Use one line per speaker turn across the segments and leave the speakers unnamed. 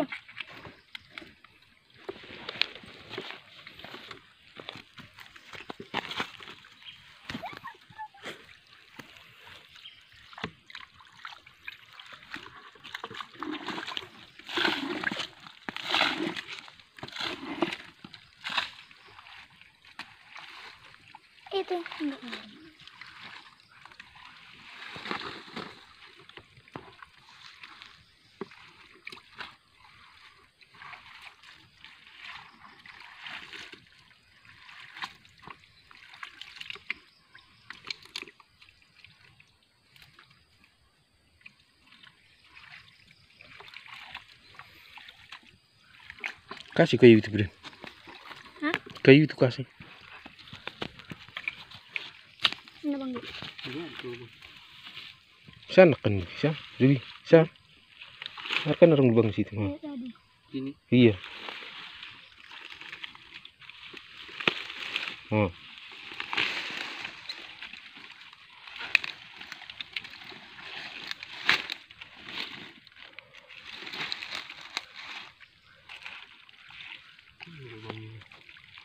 Itu.
Kasih kayu itu, Bren.
Hah?
Kayu itu kasih.
Ini bang.
Sana kan, sana, Dewi, sana. Kan orang lubang situ.
Tadi.
Ini.
Iya. Oh.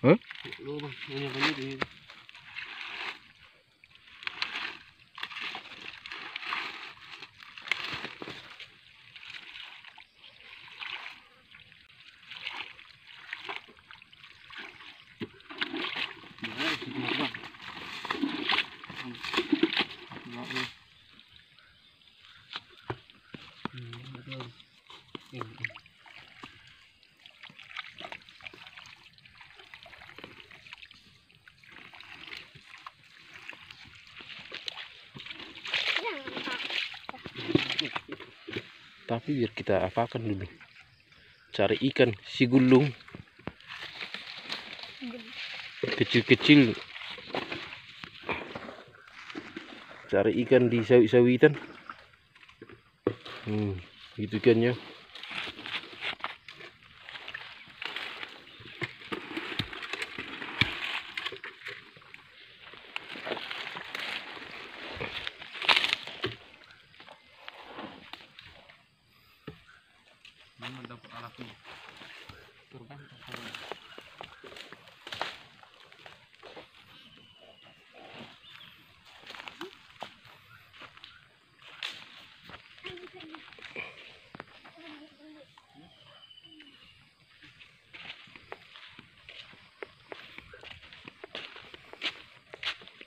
Hah?
Lubang, ini banyak ini.
Tapi biar kita apakan dulu. Cari ikan si gulung. Kecil-kecil. Cari ikan di sawit-sawitan. Gitu kan ya.
Dapat alatnya. Turban.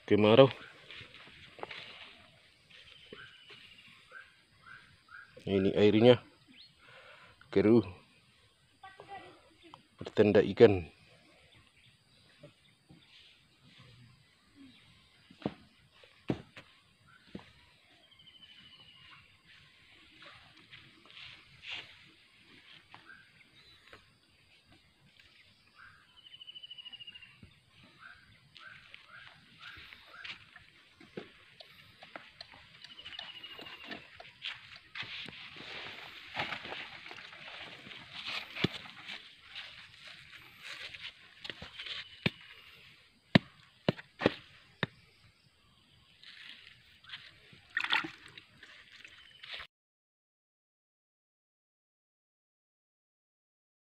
Kemarau. Ini airnya keruh. Bertanda ikan.